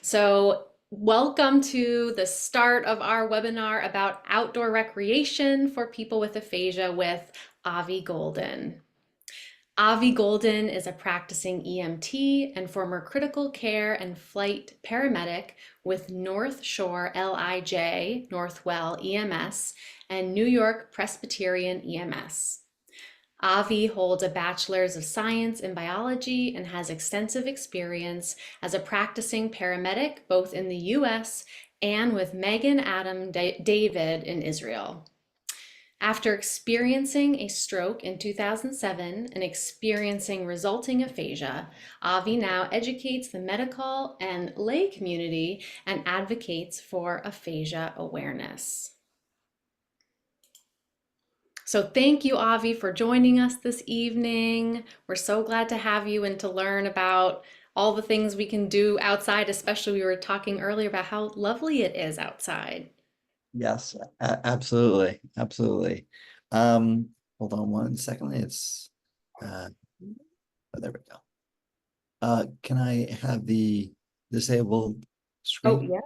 So, welcome to the start of our webinar about outdoor recreation for people with aphasia with Avi Golden. Avi Golden is a practicing EMT and former critical care and flight paramedic with North Shore LIJ, Northwell EMS, and New York Presbyterian EMS. Avi holds a bachelor's of science in biology and has extensive experience as a practicing paramedic both in the US and with Megan Adam David in Israel. After experiencing a stroke in 2007 and experiencing resulting aphasia, Avi now educates the medical and lay community and advocates for aphasia awareness. So thank you, Avi, for joining us this evening. We're so glad to have you and to learn about all the things we can do outside, especially we were talking earlier about how lovely it is outside. Yes, absolutely, absolutely. Hold on one second. It's oh, there we go. Can I have the disabled Oh, screen? yeah.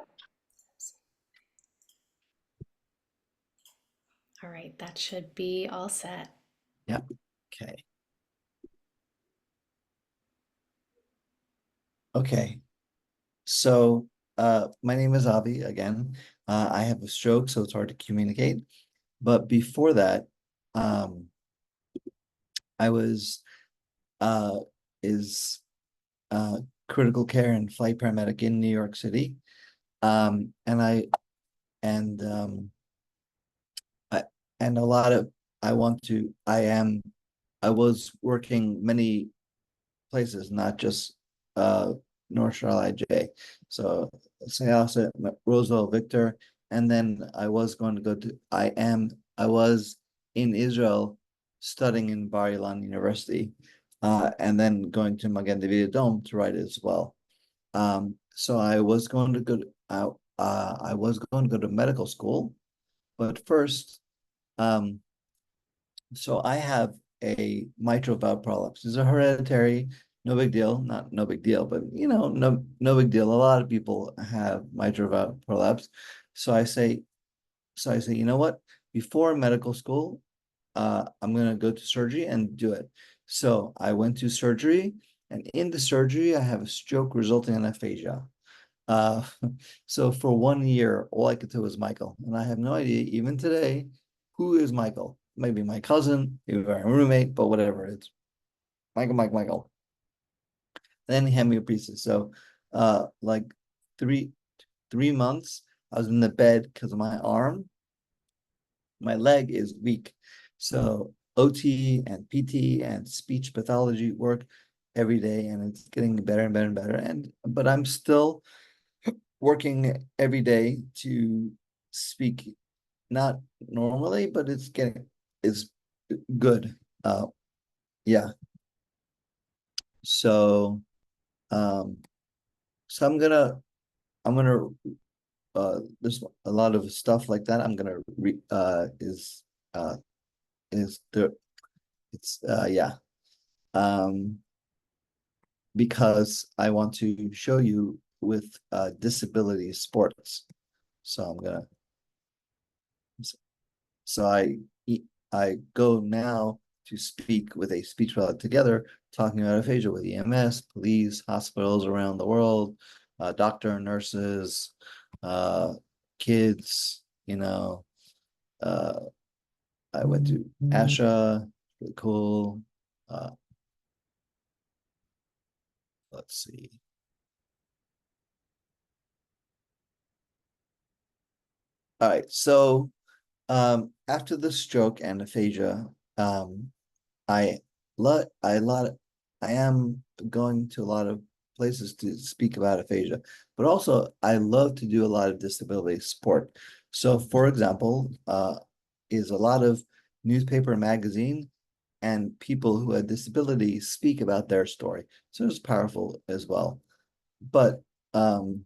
All right, that should be all set. Yeah. Okay. Okay. So, my name is Avi again. I have a stroke, so it's hard to communicate. But before that, um, I was uh is critical care and flight paramedic in New York City. And and I and a lot of I was working many places, not just North Shore IJ. So St. Augustine, Roseville, Victor, and then I was in Israel studying in Bar Ilan University, and then going to Magen David Dome to write as well. So I was going to go to medical school, but first, um, so I have a mitral valve prolapse. It's a hereditary, no big deal, not no big deal, but no big deal. A lot of people have mitral valve prolapse. So I say, you know what? Before medical school, I'm gonna go to surgery and do it. So I went to surgery, and in the surgery, I have a stroke resulting in aphasia. Uh, so for 1 year, all I could do was Michael, and I have no idea, even today, who is Michael. Maybe my cousin, maybe my roommate, but whatever. It's Michael, Michael. Then he handed me a pieces. So, like three 3 months, I was in the bed because of my leg is weak. So OT and PT and speech pathology work every day, and it's getting better and better and better. But I'm still working every day to speak, not normally, but it's good. Yeah. So um so I'm gonna there's a lot of stuff like that I'm gonna re uh is the it's yeah. Um because I want to show you with disability sports. So I'm gonna So I go now to speak with a speech pathology together, talking about aphasia with EMS, police, hospitals around the world, doctor, nurses, kids. Uh, I went to ASHA, really cool. Uh, let's see. All right, so after the stroke and aphasia, I lot I lot I am going to a lot of places to speak about aphasia, but also I love to do a lot of disability support. So, for example, is a lot of newspaper, magazine, and people who had disabilities speak about their story. So it's powerful as well. But um,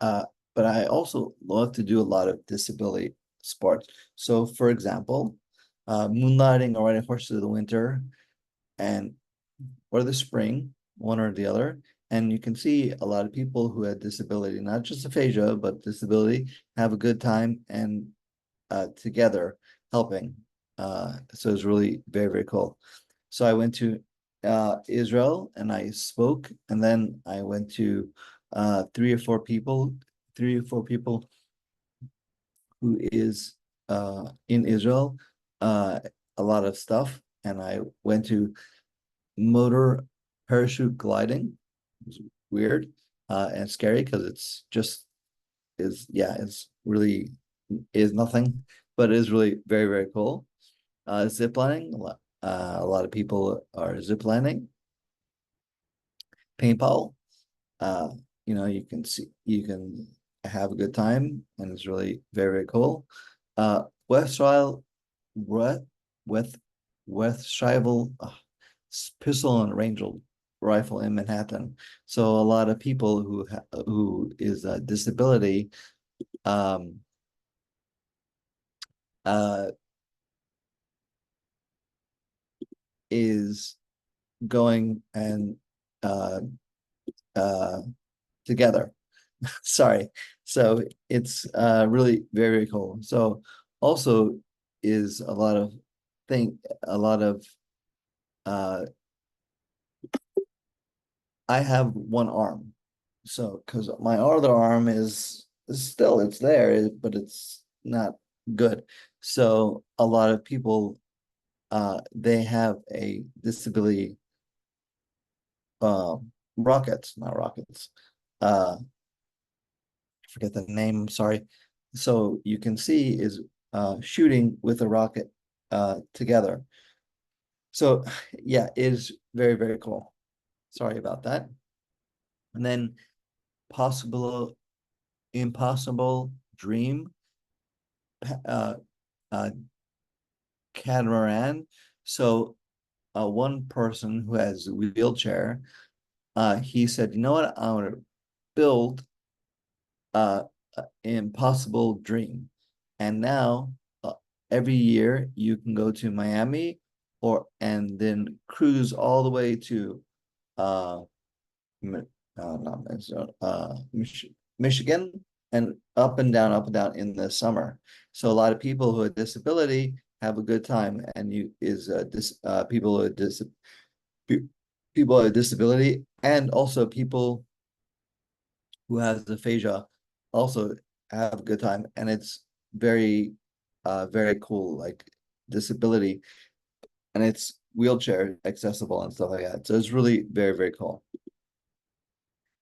uh, but I also love to do a lot of disability sports. So, for example, moonlighting or riding horses in the winter and or the spring, one or the other, And you can see a lot of people who had disability, not just aphasia, but disability, have a good time and together helping. So it's really very, very cool. So I went to Israel and I spoke, and then I went to three or four people who is in Israel, a lot of stuff. And I went to motor parachute gliding. It was weird and scary because it's just is yeah, it's really is nothing, but it is really very, very cool. Zip lining, a lot of people are zip lining. Paintball, uh, you can see, you can have a good time, and it's really very, very cool. Westphal, what with Westphal pistol and range rifle in Manhattan. So a lot of people who is a disability um uh is going and uh uh together. Sorry. So it's really very, very cool. So also is a lot of uh I have one arm. So because my other arm is still it's there, but it's not good. So a lot of people they have a disability uh rockets, not rockets. Forget the name, sorry. So you can see is shooting with a rocket together. So yeah, it is very, very cool. Sorry about that. And then possible, impossible dream, uh, uh, catamaran. So one person who has a wheelchair, he said, you know what, I want to build uh, impossible dream. And now every year you can go to Miami and then cruise all the way to uh, not Minnesota, Michigan and up and down in the summer. So a lot of people who have disability have a good time, and you is people who have people with disability, and also people who has aphasia also have a good time, and it's very very cool, like disability, and it's wheelchair accessible and stuff like that. So it's really very, very cool.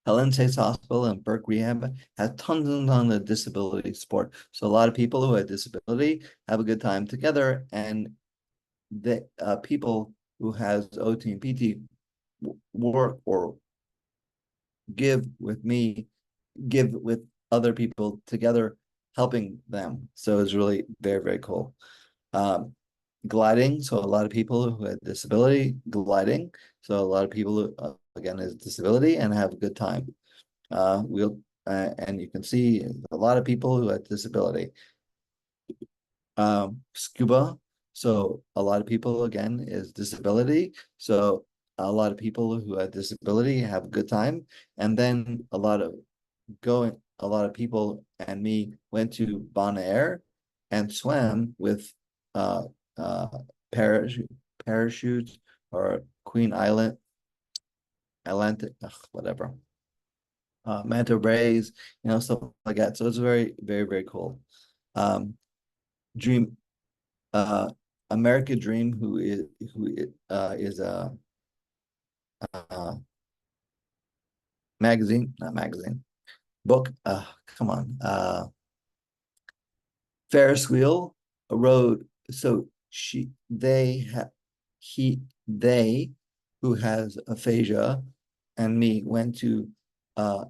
Helen Chase Hospital and Burke Rehab has tons and tons of disability support. So a lot of people who have disability have a good time together, and the people who has OT and PT work or give with me, give with other people together, helping them. So it's really very, very cool. Um, Gliding. So a lot of people who have disability gliding. So a lot of people who, again, has disability and have a good time. We'll and you can see a lot of people who have disability. Scuba. So a lot of people again is disability. So a lot of people who have disability have a good time. And then a lot of people and me went to Bonaire and swam with uh uh parachutes or Queen Island Atlantic, whatever. Manta rays, stuff like that. So it's very, very, very cool. Um, Dream, uh, America Dream, who is a uh, magazine, not magazine, book. Come on, Ferris wheel, a road. So they who has aphasia, and me went to uh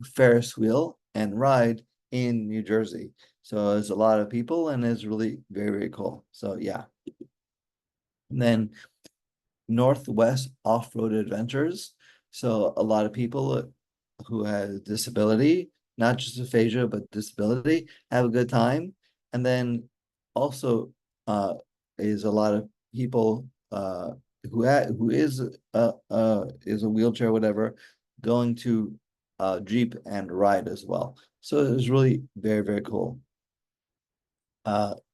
Ferris wheel and ride in New Jersey. So there's a lot of people, and it's really very, very cool. So yeah. And then Northwest Off-Road Adventures. So a lot of people who have disability, not just aphasia, but disability, have a good time. And then also is a lot of people who is a wheelchair, whatever, going to Jeep and ride as well. So it was really very, very cool.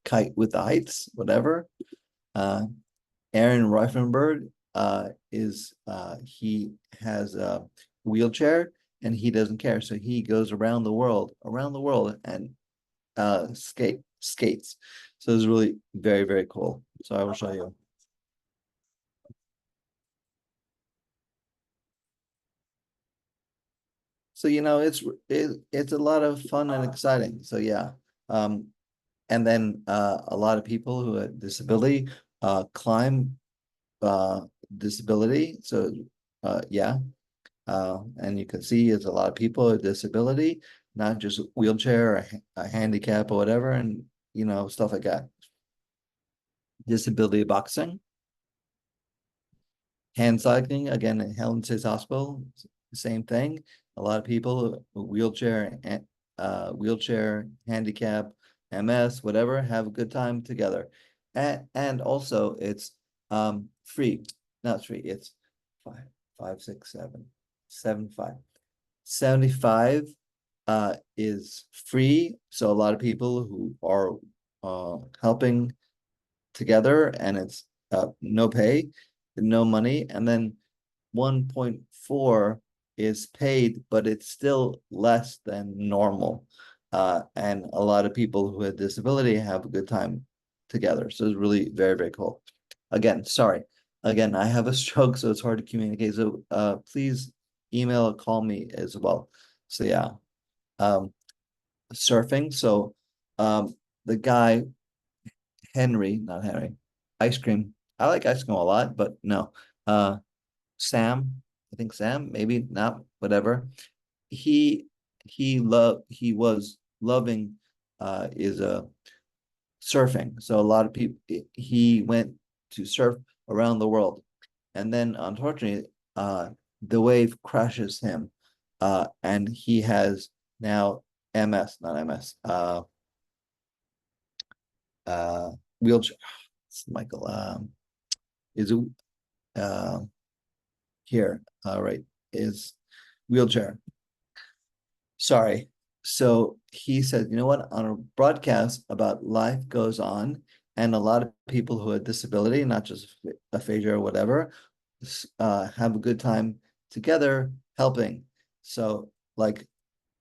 Kite with the Heights, whatever. Uh, Aaron Reifenberg is he has a wheelchair and he doesn't care. So he goes around the world and skates. So it's really very, very cool. So I will show you. So it's a lot of fun and exciting. So yeah. Um, and then a lot of people who have disability climb uh disability. So yeah. And you can see it's a lot of people with disability, not just wheelchair or a handicap or whatever, and stuff like that. Disability boxing, hand cycling, again at Helen Says Hospital, same thing. A lot of people wheelchair and wheelchair, handicap, MS, whatever, have a good time together. And also it's free, not free, it's five, five, six, seven, five. 75 is free. So a lot of people who are helping together, and it's no pay, no money. And then 1.4 is paid, but it's still less than normal. And a lot of people who have disability have a good time together. So it's really very, very cool. Again, sorry. Again, I have a stroke, so it's hard to communicate. So please email or call me as well. So yeah. Um, Surfing. So the guy Henry, not Henry, ice cream. I like ice cream a lot, but no. Uh, Sam, I think Sam, maybe not, whatever. He he was loving is surfing. So a lot of people he went to surf around the world. And then unfortunately, the wave crashes him. And he has now MS, not MS, uh wheelchair. It's Michael is uh here, right, is wheelchair. Sorry. So he said, you know what, on a broadcast about life goes on, and a lot of people who have disability, not just aphasia or whatever, have a good time together helping. So like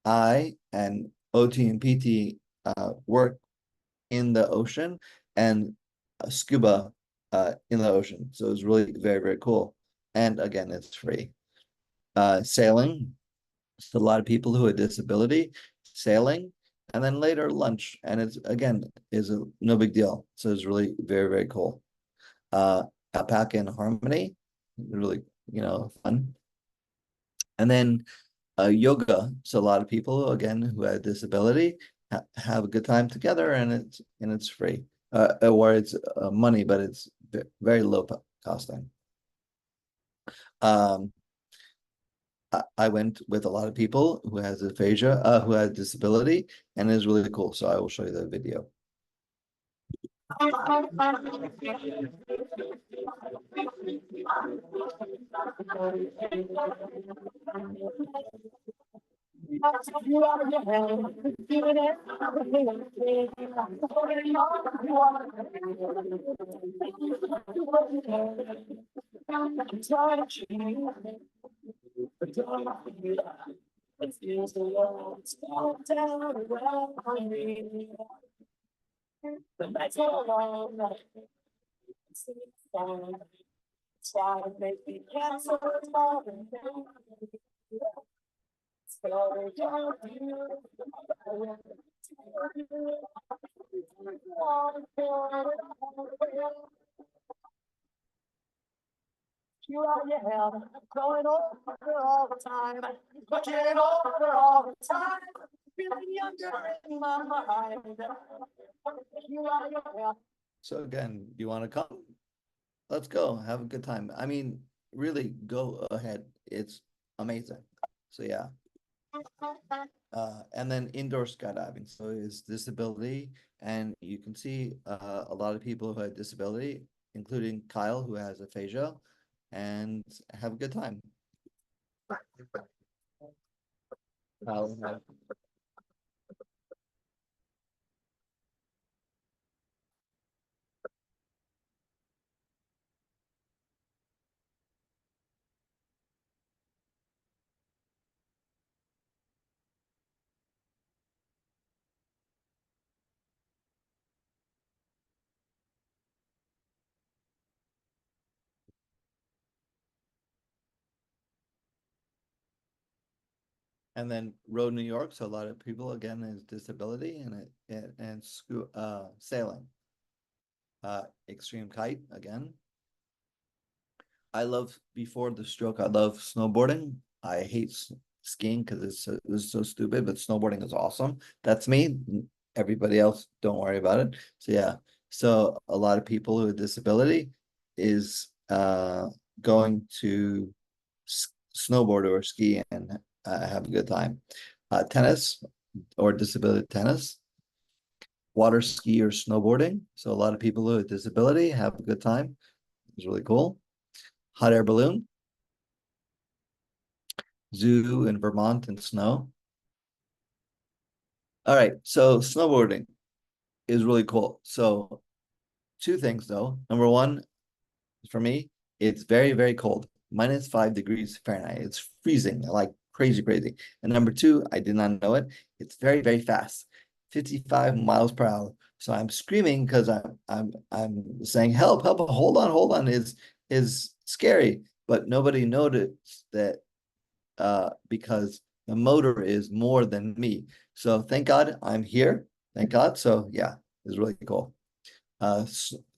I and OT and PT work in the ocean and scuba in the ocean. So it's really very, very cool. And again, it's free. Sailing, so a lot of people who have disability sailing, and then later lunch. And it's again is no big deal. So it's really very, very cool. Uh, Alpaca and Harmony, really, fun. And then yoga. So a lot of people again who have disability have a good time together, and it's free. Or it's money, but it's very low costing. Um, I went with a lot of people who has aphasia, who has disability, and it's really cool. So I will show you the video. So again, you want to come? Let's go. Have a good time. I mean, really go ahead. It's amazing. So yeah. And then indoor skydiving. So it's disability, and you can see a lot of people who have disability including Kyle, who has aphasia, and have a good time. Kyle, and then Road New York. So a lot of people again is disability and sailing. Extreme kite again. I love before the stroke. I love snowboarding. I hate skiing because it's so stupid. But snowboarding is awesome. That's me. Everybody else, don't worry about it. So yeah. So a lot of people with disability is going to snowboard or ski and have a good time. Tennis or disability tennis, water ski or snowboarding. So a lot of people with disability have a good time. It's really cool. Hot air balloon, zoo in Vermont and snow. All right, so snowboarding is really cool. So two things though. Number one, for me, it's very, very cold. -5 degrees Fahrenheit. It's freezing, like crazy, crazy. And number two, I did not know it. It's very, very fast, 55 miles per hour. So I'm screaming because I'm saying help, help, hold on, is scary. But nobody noticed that because the motor is more than me. So thank God I'm here. Thank God. So yeah, it's really cool.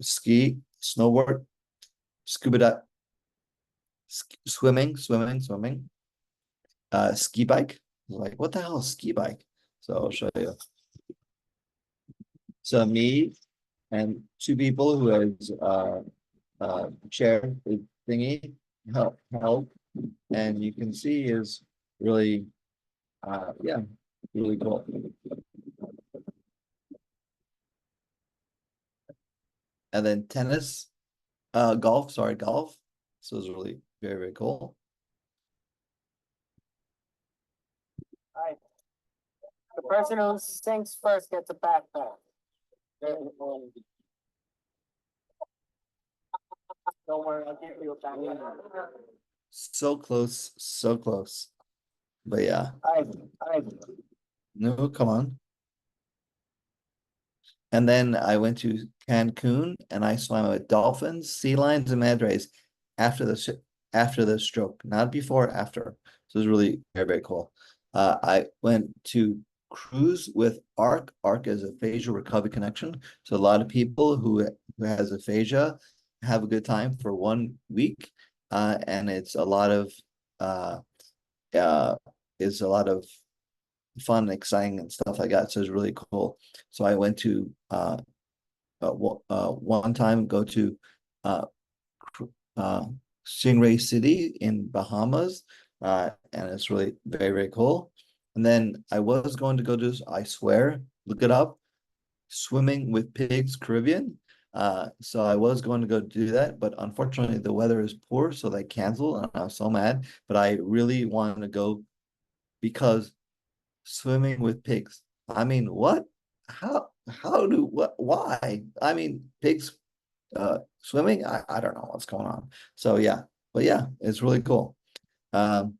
Ski, snowboard, scuba dive, swimming. Ski bike. Like, what the hell is ski bike? So I'll show you. So me and two people who has chair thingy help, and you can see is really yeah, really cool. And then tennis, golf. So it's really very, very cool. All right. The person who sinks first gets a backpack. Don't worry, I'll give you a backpack. So close, so close. But yeah, All right. no, come on. And then I went to Cancun and I swam with dolphins, sea lions, and manta rays after the stroke, not before, after. So it was really very, very cool. I went to cruise with ARC. ARC is aphasia recovery connection. So a lot of people who has aphasia have a good time for 1 week. And it's a lot of uh uh is a lot of fun, exciting, and stuff like that. So it's really cool. So I went to one time go to uh, uh, Stingray City in Bahamas, and it's really very, very cool. And then I was going to go to, I swear, look it up, Swimming with Pigs Caribbean. So I was going to go do that, but unfortunately the weather is poor, so they canceled, and I was so mad. But I really wanted to go because swimming with pigs. I mean, what? Why? I mean, pigs swimming? I don't know what's going on. So yeah, but yeah, it's really cool. Um,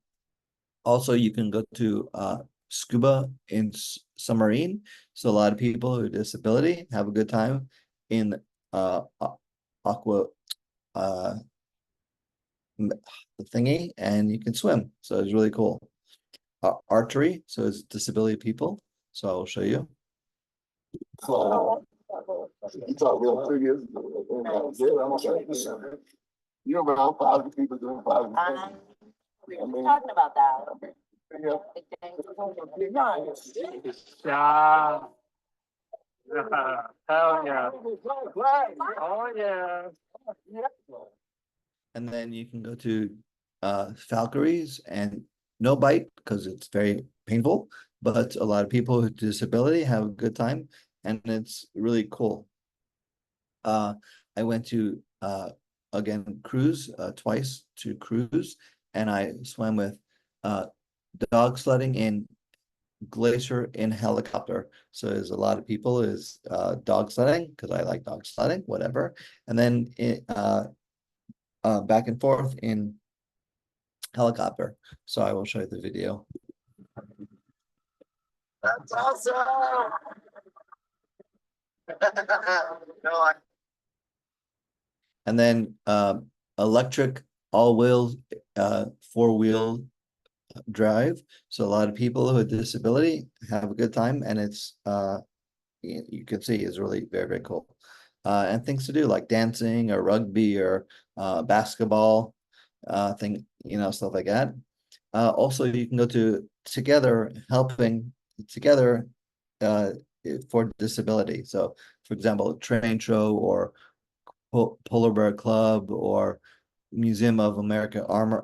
Also you can go to scuba in submarine. So a lot of people with disability have a good time in aqua uh the thingy, and you can swim. So it's really cool. Archery, so it's disability people. So I'll show you. You talk real figures. You know about 5 people doing 5. We were talking about that. Yeah. Hell yeah. Oh yeah. And then you can go to Valkyries and no bite because it's very painful, but a lot of people with disability have a good time and it's really cool. I went to again, cruise, twice to cruise, and I swam with dog sledding in glacier in helicopter. So there's a lot of people is dog sledding because I like dog sledding, whatever. And then back and forth in helicopter. So I will show you the video. That's awesome. No, I And then electric all-wheel, four-wheel drive. So a lot of people with disability have a good time, and it's you can see is really very, very cool. And things to do like dancing or rugby or basketball, thing, stuff like that. Also, you can go to Together, helping together for disability. So, for example, train show or Polar Bear Club or Museum of American Armor,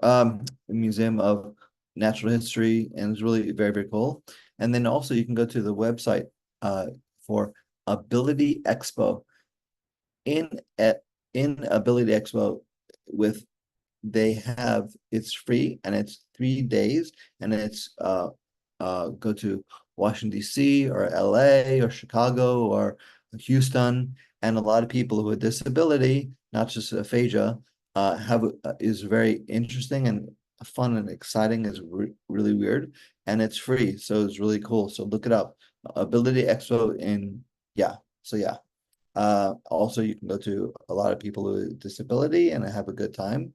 Museum of Natural History, and it's really very, very cool. And then also you can go to the website for Ability Expo. In Ability Expo, with it's free and it's 3 days, and it's go to Washington DC or LA or Chicago or Houston, and a lot of people with disability, not just aphasia, have is very interesting and fun and exciting. Is really weird, and it's free, so it's really cool. So look it up, Ability Expo in yeah. So yeah. Also, you can go to a lot of people with disability and have a good time.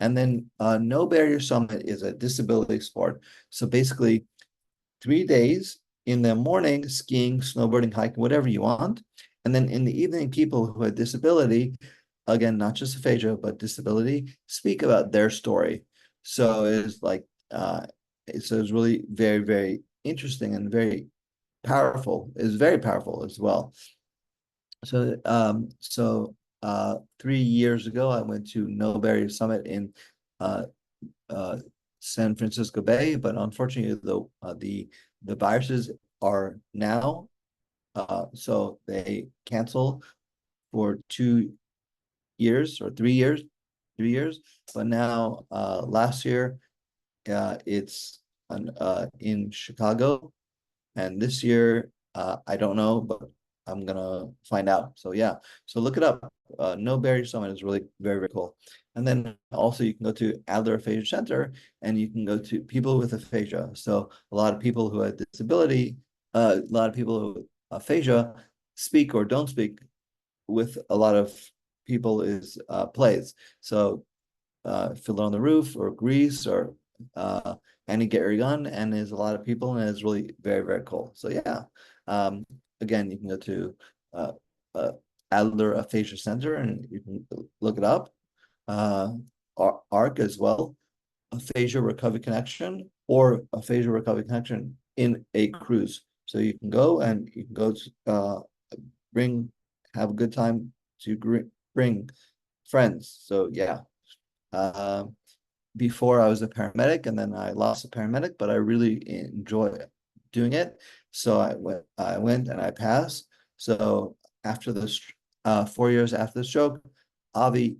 And then No Barrier Summit is a disability sport. So basically, 3 days in the morning, skiing, snowboarding, hiking, whatever you want. And then in the evening, people who have disability, again, not just aphasia, but disability, speak about their story. So it's like, so it's really very, very interesting and very powerful. It's very powerful as well. So 3 years ago, I went to No Barrier Summit in uh, uh, San Francisco Bay, but unfortunately, the viruses are now, so they cancel for 2 years or 3 years, 3 years. But now, last year, it's in Chicago, and this year, I don't know, but I'm gonna find out. So yeah, so look it up. No Barrier Summit is really very, very cool. And then also you can go to Adler Aphasia Center, and you can go to people with aphasia. So a lot of people who have disability, a lot of people with aphasia speak or don't speak with a lot of people is plays. So Fiddler on the Roof or Grease or Annie Get Your Gun, and there's a lot of people, and it's really very, very cool. So yeah, again, you can go to uh, uh, Adler Aphasia Center and you can look it up. ARC as well, Aphasia Recovery Connection or Aphasia Recovery Connection in a cruise. So you can go and you can go to have a good time to bring friends. So yeah. Before I was a paramedic, and then I lost a paramedic, but I really enjoy doing it. So I went and I passed. So after this, 4 years after the stroke, Avi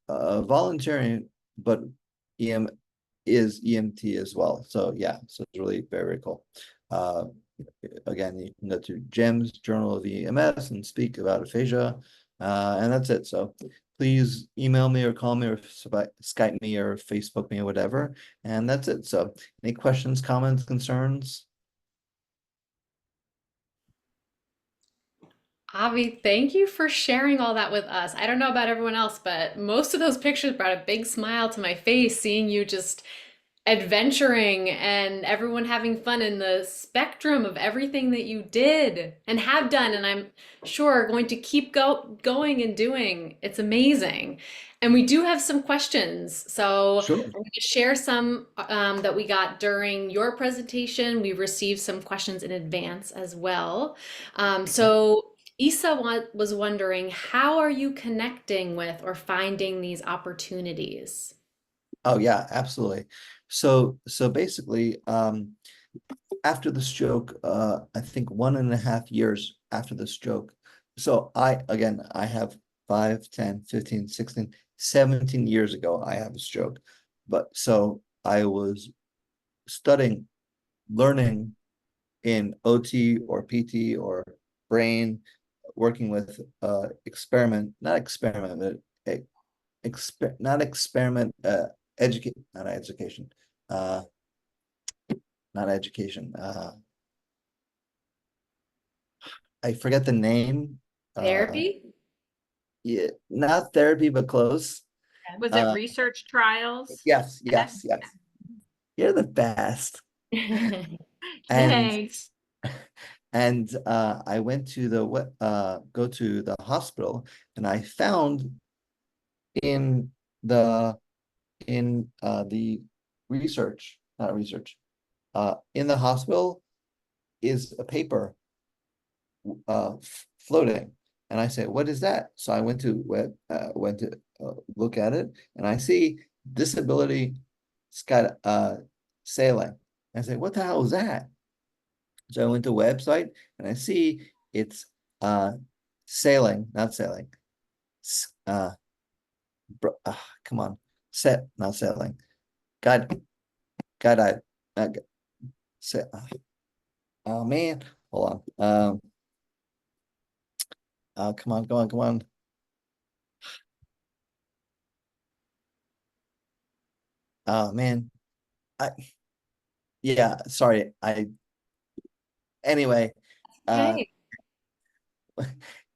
volunteering, but EM is EMT as well. So yeah, so it's really very, very cool. Again, you can go to GEMS, Journal of EMS, and speak about aphasia, and that's it. So please email me or call me or Skype me or Facebook me or whatever, and that's it. So any questions, comments, concerns? Avi, thank you for sharing all that with us. I don't know about everyone else, but most of those pictures brought a big smile to my face seeing you just adventuring and everyone having fun in the spectrum of everything that you did and have done, and I'm sure are going to keep going and doing. It's amazing. And we do have some questions, so Sure. I'm going to share some that we got during your presentation. We received some questions in advance as well. So Isa was wondering, how are you connecting with or finding these opportunities? Oh yeah, absolutely. So basically, after the stroke, I think 1.5 years after the stroke. So I have 5, 10, 15, 16, 17 years ago, I have a stroke. But so I was studying, learning in OT or PT or brain, working with not experiment, but not experiment, educate, not education, uh, not education. I forget the name. Therapy? Yeah, not therapy, but close. Was it Uh, research trials? yes. You're the best. And Thanks. I went to go to the hospital, and I found in the research, not research, in the hospital is a paper floating. And I said, what is that? So I went to look at it, and I see disability sky sailing. I said, what the hell is that? So I went to a website, and I see it's sailing, not sailing. Uh, come on, not sailing. God, uh, say, oh man, hold on. Come on. Oh man, I yeah, sorry. Anyway, uh, Okay.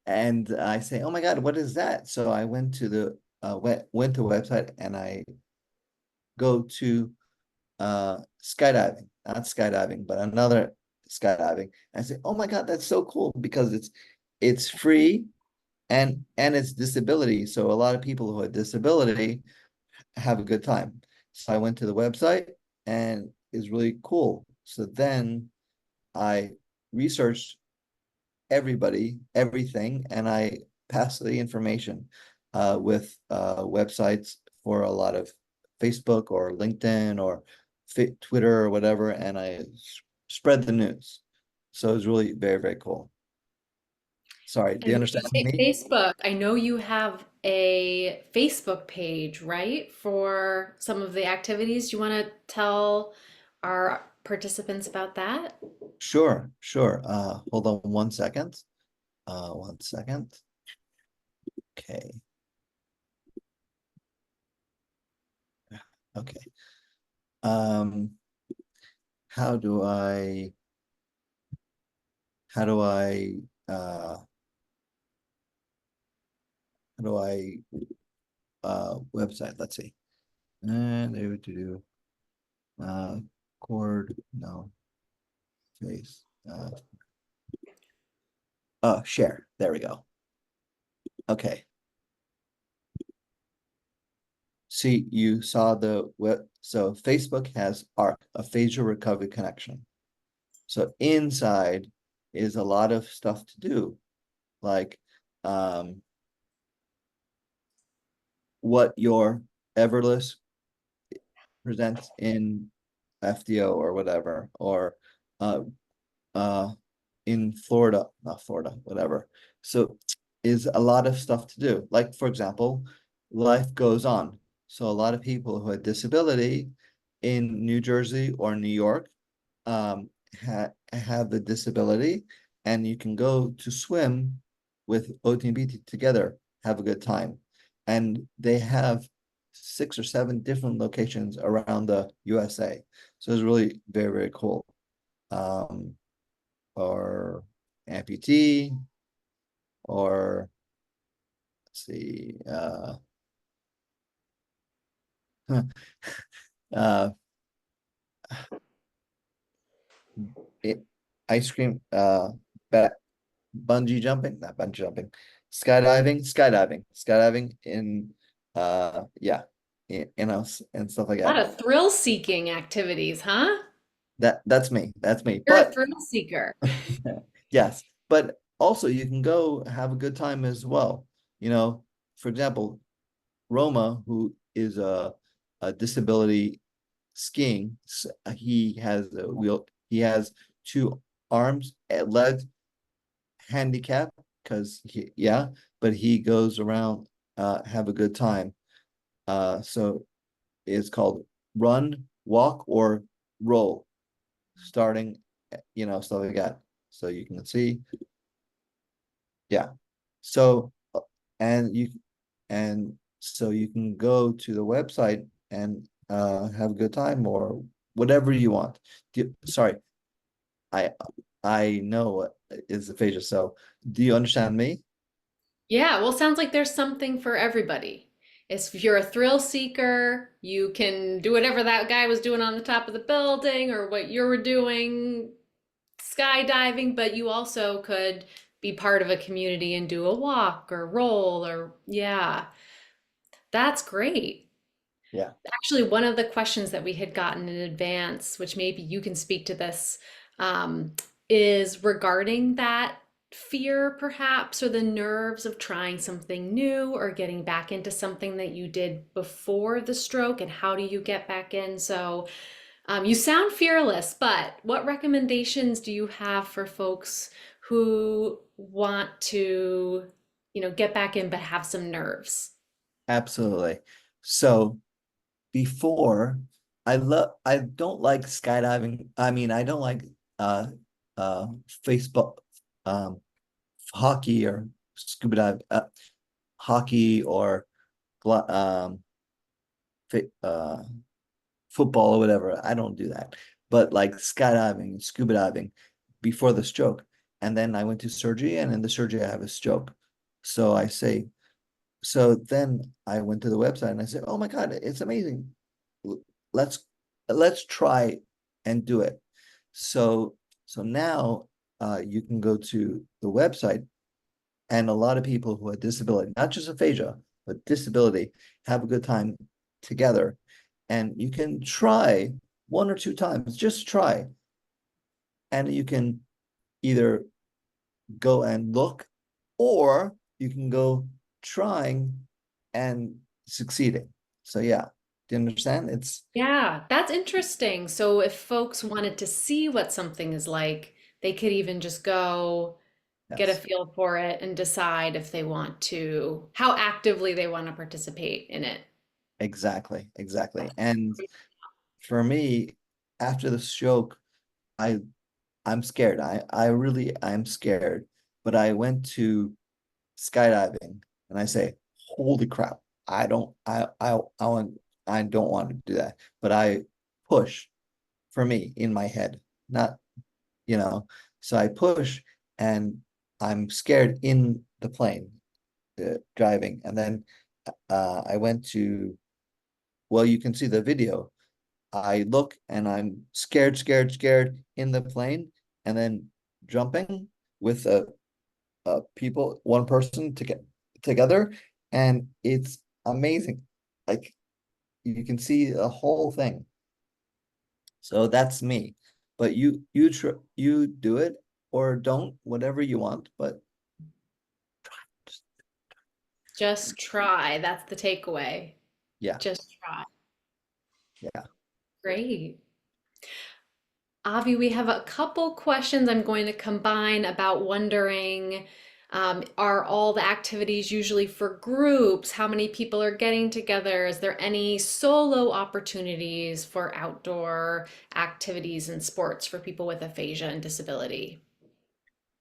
and I say, oh my God, what is that? So I went to the went to the website, and I go to skydiving, not skydiving, but another skydiving. I say, oh my God, that's so cool, because it's free, and it's disability. So a lot of people who have disability have a good time. So I went to the website, and it's really cool. So then I researched everything, and I passed the information with websites for a lot of Facebook or LinkedIn or Twitter or whatever, and I spread the news. So it was really very, very cool. Sorry, do you And when you understand say me? Facebook, I know you have a Facebook page, right? For some of the activities. Do you want to tell our participants about that? Sure. Hold on one second. One second. Okay. Okay. Um, how do I how do I uh how do I website? Let's see. And they would do cord, no, face, share. There we go. Okay. See, you saw the web. So Facebook has ARC, a facial recovery connection. So inside is a lot of stuff to do, like what your Everlist presents in FDO or whatever, or uh, uh, in Florida, not Florida, whatever. So is a lot of stuff to do. Like, for example, life goes on. So a lot of people who have disability in New Jersey or New York have the disability, and you can go to swim with OT and BT together, have a good time. And they have 6 or 7 different locations around the USA. So it's really very, very cool. Or amputee, or let's see, uh, it, ice cream, bungee jumping, not bungee jumping, skydiving in, yeah, in us and stuff like A lot that. of thrill-seeking activities, huh? That's me. You're a But thrill seeker. yes, but also you can go have a good time as well. For example, Roma, who is a disability skiing, he has he has 2 arms, leg handicap, because but he goes around, have a good time. So it's called run, walk, or roll, starting, stuff like that. So you can see, yeah. So and you and so you can go to the website and have a good time or whatever you want. Sorry, I I know what is aphasia. So do you understand me? Yeah, well, sounds like there's something for everybody. If you're a thrill seeker, you can do whatever that guy was doing on the top of the building or what you were doing skydiving, but you also could be part of a community and do a walk or roll or, yeah, that's great. Yeah. Actually, one of the questions that we had gotten in advance, which maybe you can speak to this, um, is regarding that fear, perhaps, or the nerves of trying something new or getting back into something that you did before the stroke, and how do you get back in? So, you sound fearless, but what recommendations do you have for folks who want to, get back in but have some nerves? Absolutely. So before, I don't like skydiving. I mean, I don't like uh uh Facebook, um hockey or scuba dive, hockey or um uh football or whatever. I don't do that. But like skydiving, scuba diving before the stroke. And then I went to surgery, and in the surgery I have a stroke. So I say, so then I went to the website and I said, "Oh my God, it's amazing. Let's let's try and do it." So now you can go to the website, and a lot of people who have disability, not just aphasia, but disability, have a good time together. And you can try one or two times, just try. And you can either go and look, or you can go trying and succeeding. So yeah, do you understand? It's Yeah, that's interesting. So if folks wanted to see what something is like, they could even just go get a yes, feel for it and decide if they want to, how actively they want to participate in it. exactly. And for me, after the stroke, I I'm scared. I'm scared. But I went to skydiving and I say, holy crap, I don't want to do that. But I push for me in my head, not, you know, so I push, and I'm scared in the plane, driving. And then I went to, well, you can see the video. I look and I'm scared in the plane, and then jumping with people, one person to get together, and it's amazing. Like, you can see the whole thing. So that's me. But you do it or don't, whatever you want, but just, Just try. That's the takeaway. yeah, Just try. yeah. Great. Avi, we have a couple questions I'm going to combine about wondering, are all the activities usually for groups? How many people are getting together? Is there any solo opportunities for outdoor activities and sports for people with aphasia and disability?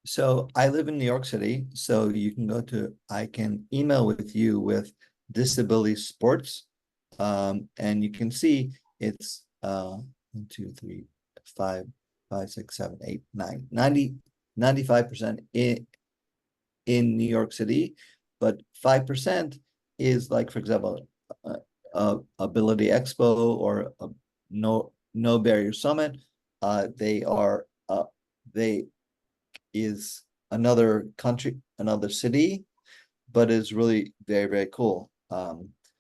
So I live in New York City, so I can email with you with disability sports. And you can see it's 1, 2, 3, 5, 5, 6, 7, 8, 9, 95% in New York City, but 5% is, like, for example, Ability Expo or No Barrier Summit. They are they is another country, another city, but is really very cool.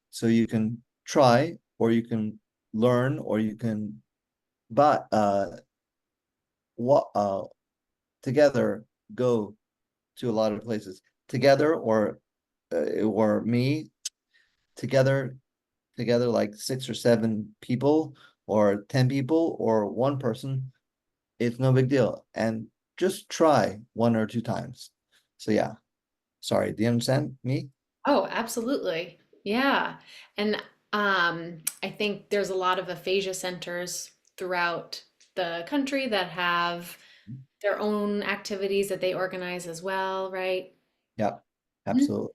So you can try, or you can learn, or you can buy what together go to a lot of places together, or me together, like 6 or 7 people, or 10 people, or one person. It's no big deal, and just try one or two times. So yeah. Sorry, do you understand me? Oh, absolutely. Yeah. And I think there's a lot of aphasia centers throughout the country that have their own activities that they organize as well, right? Yeah, Mhm. absolutely.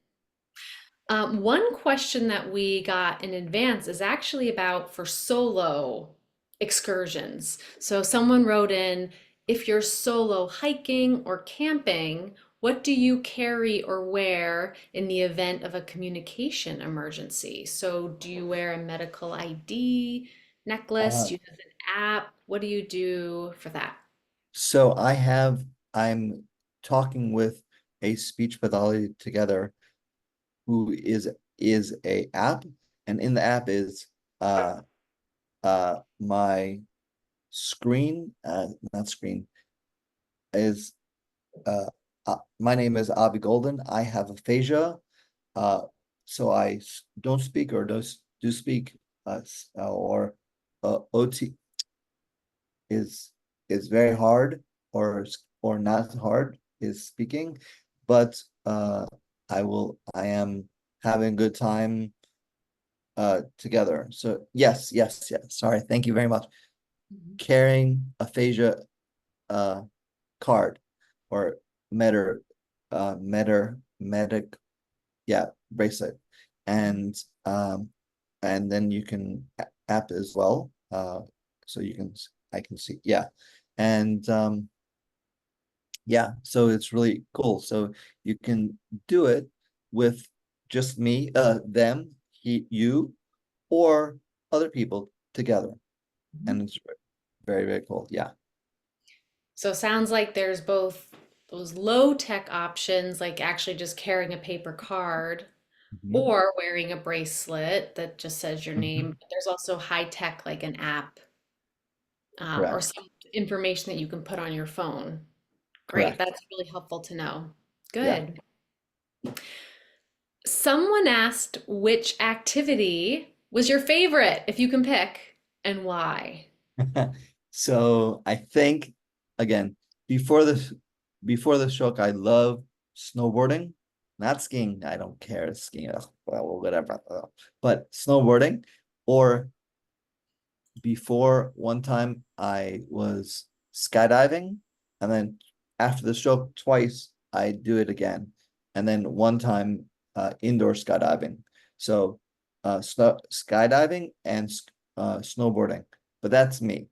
One question that we got in advance is actually about for solo excursions. So someone wrote in, if you're solo hiking or camping, what do you carry or wear in the event of a communication emergency? So do you wear a medical ID necklace? Uh, Do you use an app? What do you do for that? so I'm talking with a speech pathology together who is a app, and in the app is uh my screen, not screen, is my name is Avi Golden. I have aphasia. Uh, so don't speak or do speak or OT is very hard or not hard is speaking, but I am having a good time together. So yes. Sorry, thank you very much. Mhm. Carrying aphasia uh card or meter medic, yeah, bracelet, and and then you can app as well, so you can I can see, yeah, and yeah, so it's really cool. So you can do it with just me, them, you, or other people together, Mhm. and it's very, very cool. Yeah. So it sounds like there's both those low tech options, like actually just carrying a paper card Mhm. or wearing a bracelet that just says your name. Mhm. But there's also high tech, like an app or Correct. some information that you can put on your phone. Great, Correct. that's really helpful to know. Yeah. Good. Someone asked which activity was your favorite, if you can pick, and why. So I think again, before this shock, I love snowboarding, not skiing. I don't care skiing, well, whatever. But snowboarding, or before one time I was skydiving, and then after the stroke twice I do it again, and then one time indoor skydiving. So skydiving and snowboarding, but that's me.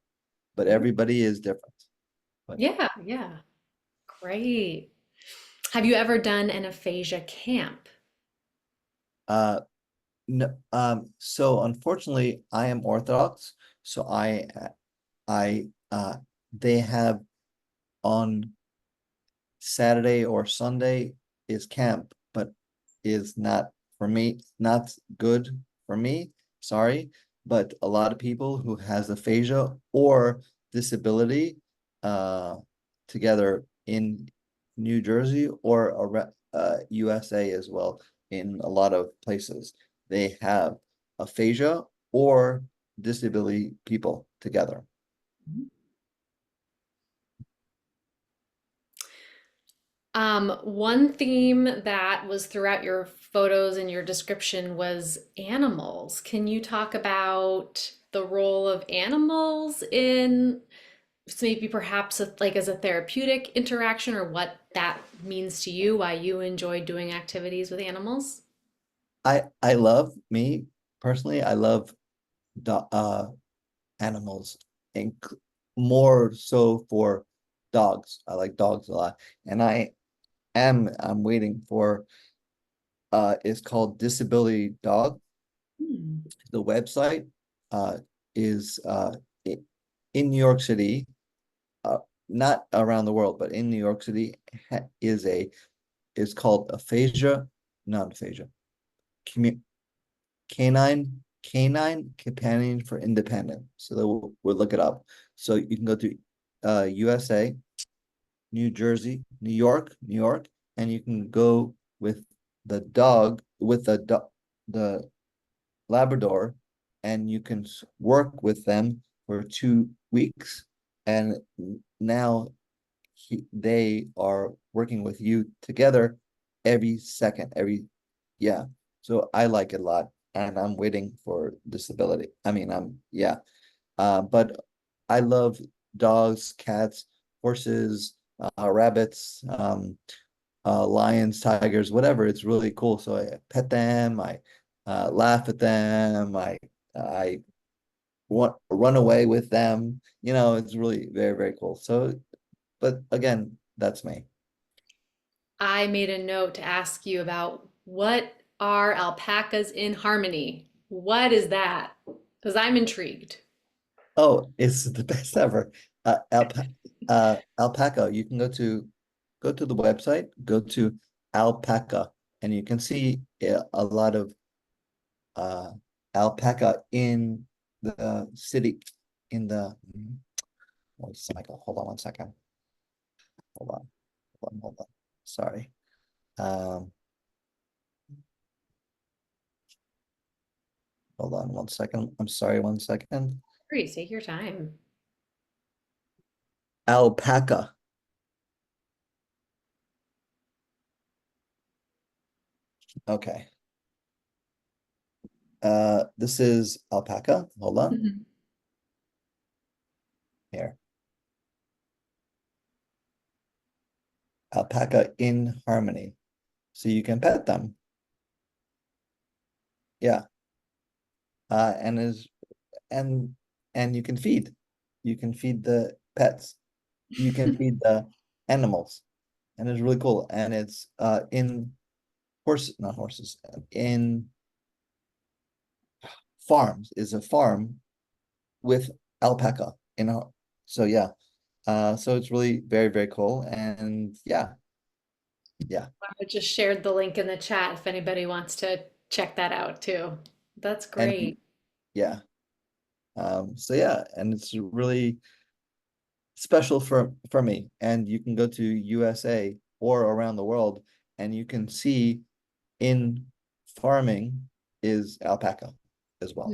But everybody is different. But Yeah, yeah. Great. Have you ever done an aphasia camp? uh no, so unfortunately I am Orthodox, so I they have on Saturday or Sunday is camp, but is not for me, not good for me. Sorry, but a lot of people who has aphasia or disability uh together in New Jersey or USA as well, in a lot of places they have aphasia or disability people together. One theme that was throughout your photos and your description was animals. Can you talk about the role of animals in maybe perhaps like as a therapeutic interaction or what that means to you, why you enjoy doing activities with animals? I love, me personally, I love do animals, and more so for dogs. I like dogs a lot, and I'm waiting for it's called Disability Dog. Hmm. The website uh is in New York City, uh not around the world, but in New York City, is called Aphasia, not aphasia, commu canine companion for independent. So we'll look it up. So you can go to USA, New Jersey, New York, and you can go with the dog, with the Labrador, and you can work with them for 2 weeks. And now they are working with you together every second, yeah. So I like it a lot, and I'm waiting for disability. I mean, yeah. But I love dogs, cats, horses, rabbits, lions, tigers, whatever. It's really cool. So I pet them, I laugh at them, I want run away with them. It's really very, very cool. So, but again, that's me. I made a note to ask you about what are alpacas in harmony? What is that? Because I'm intrigued. Oh, it's the best ever. Alpaca. You can go to the website, go to alpaca, and you can see a lot of uh alpaca in the city, in the one second. Hold on one second. Hold on. Hold on. Sorry. Um, hold on one second. I'm sorry, one second. Please take your time. Alpaca. Okay. This is alpaca. Hold on. Mhm. Here. Alpaca in harmony. So you can pet them. Yeah. And is and you can feed. You can feed the pets. You can feed the animals. And it's really cool. And it's in not horses, in farms, is a farm with alpaca, so yeah. So it's really very, very cool. And yeah, yeah. I just shared the link in the chat if anybody wants to check that out too. That's And great. yeah. So yeah, and it's really special for me. And you can go to USA or around the world, and you can see in farming is alpaca as well.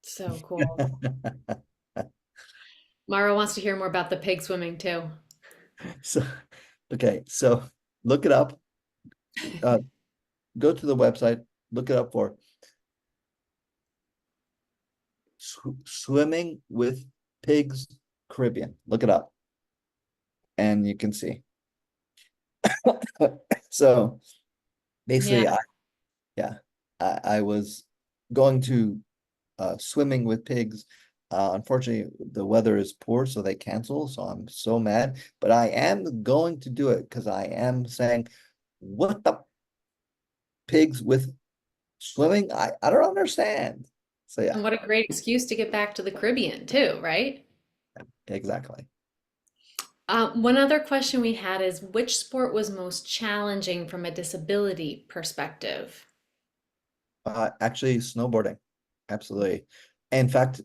So cool. Mara wants to hear more about the pig swimming too. So, okay, so look it up. Go to the website, look it up for swimming with pigs Caribbean. Look it up, and you can see. So Yeah. basically, I was going to swimming with pigs. Unfortunately, the weather is poor, so they cancel. So I'm so mad, but I am going to do it because I am saying, what the pigs with swimming? I don't understand. So yeah, And what a great excuse to get back to the Caribbean too, right? exactly. One other question we had is which sport was most challenging from a disability perspective? Actually, snowboarding, absolutely. In fact,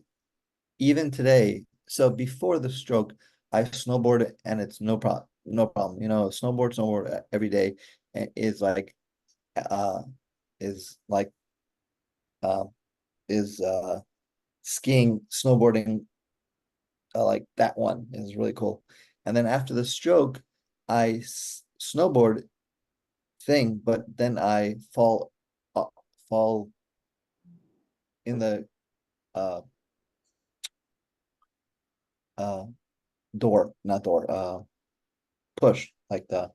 even today, so before the stroke, I snowboard and it's no problem, no problem. Snowboard every day is like uh is like uh is skiing, snowboarding, like that one is really cool. And then after the stroke, I snowboard thing, but then I fall in the uh uh door, not door, push, like the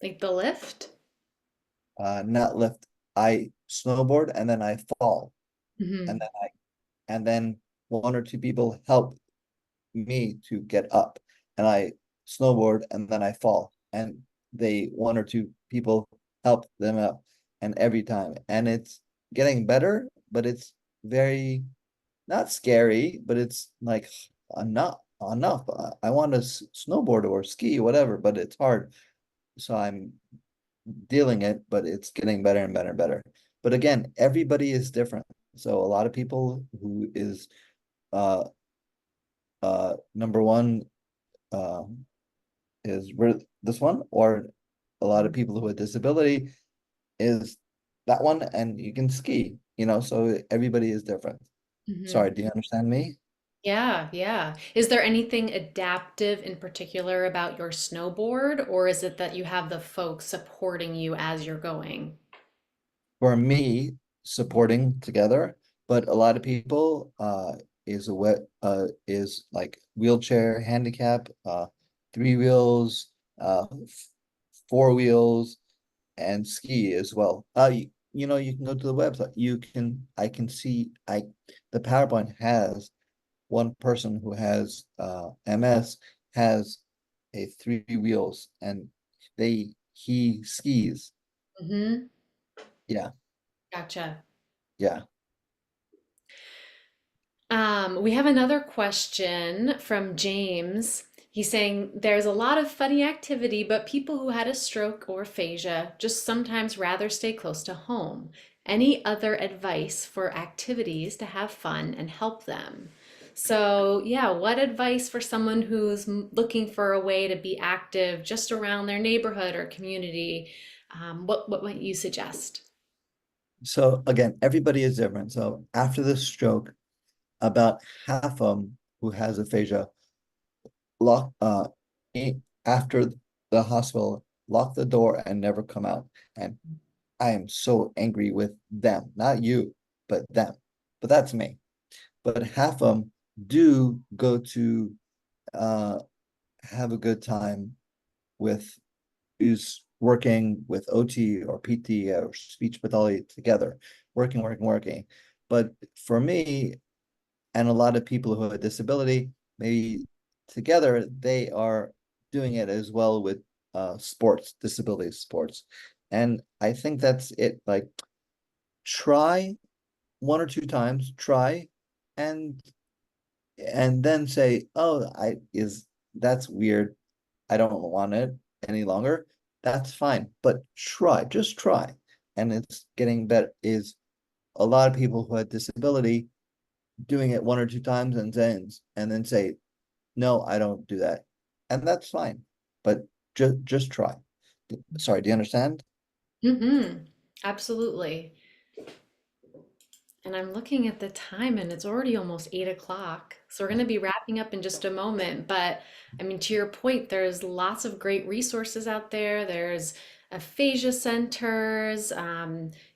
Like the lift? not lift. I snowboard and then I fall, and Hmm. then one or two people help me to get up, and I snowboard and then I fall, and they one or two people help them up, and every time, and it's getting better, but it's very not scary, but it's like enough. I want to snowboard or ski, whatever, but it's hard. So I'm dealing it, but it's getting better and better and better. But again, everybody is different. So a lot of people who is uh number one is this one, or a lot of people who have disability is that one, and you can ski, so everybody is different. Hmm. Sorry, do you understand me? Yeah, yeah. Is there anything adaptive in particular about your snowboard, or is it that you have the folks supporting you as you're going? For me, supporting together, but a lot of people is like wheelchair handicap, three wheels, four wheels, and ski as well. You can go to the website. I can see the PowerPoint has one person who has MS has a three wheels and he skis. Mm-hmm. Yeah, Gotcha. yeah. We have another question from James. He's saying there's a lot of funny activity, but people who had a stroke or aphasia just sometimes rather stay close to home. Any other advice for activities to have fun and help them? So, yeah, what advice for someone who's looking for a way to be active just around their neighborhood or community? What might you suggest? So again, everybody is different. So after the stroke, about half of them who has aphasia lock after the hospital, lock the door and never come out. And I am so angry with them, not you, but them. But that's me. But half of them do go to uh have a good time with who's working with OT or PT or speech pathology together, working. But for me, and a lot of people who have a disability, maybe together, they are doing it as well with sports, disability sports. And I think that's it. Like, try one or two times, try, and then say, oh, that's weird. I don't want it any longer. That's fine. But try, just try. And it's getting better. Is a lot of people who have disability doing it one or two times and then say, no, I don't do that. And that's fine. But just try. Sorry, do you understand? Mm-hmm. Absolutely. And I'm looking at the time and it's already almost 8 o'clock. So we're going to be wrapping up in just a moment. But I mean, to your point, there's lots of great resources out there. There's aphasia centers.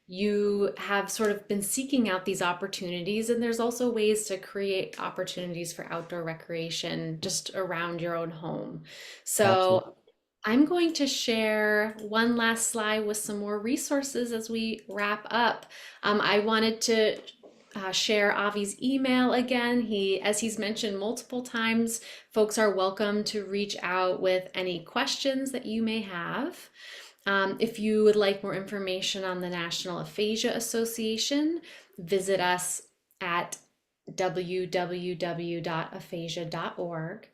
You have sort of been seeking out these opportunities, and there's also ways to create opportunities for outdoor recreation just around your own home. Absolutely. So I'm going to share one last slide with some more resources as we wrap up. I wanted to share Avi's email again. As he's mentioned multiple times, folks are welcome to reach out with any questions that you may have. If you would like more information on the National Aphasia Association, visit us at www.aphasia.org.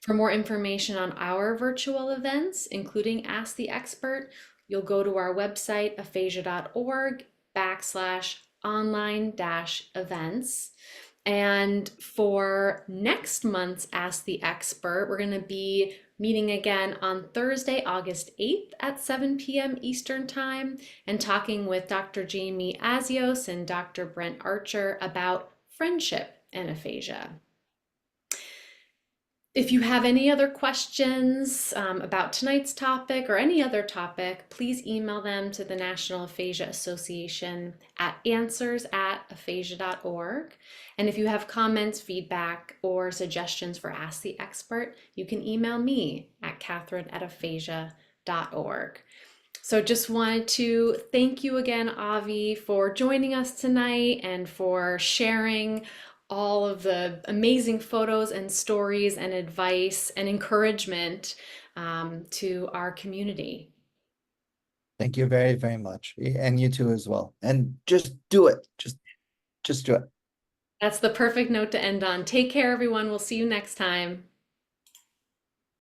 For more information on our virtual events, including Ask the Expert, you'll go to our website, aphasia.org/online-events. And for next month's Ask the Expert, we're going to be meeting again on Thursday, August 8th at 7 p.m. Eastern Time and talking with Dr. Jamie Azios and Dr. Brent Archer about friendship and aphasia. If you have any other questions about tonight's topic or any other topic, please email them to the National Aphasia Association at answers@aphasia.org. And if you have comments, feedback, or suggestions for Ask the Expert, you can email me at catherine@aphasia.org. So just wanted to thank you again, Avi, for joining us tonight and for sharing all of the amazing photos and stories and advice and encouragement to our community. Thank you very, very much. And you too as well. And just do it. Just do it. That's the perfect note to end on. Take care, everyone. We'll see you next time.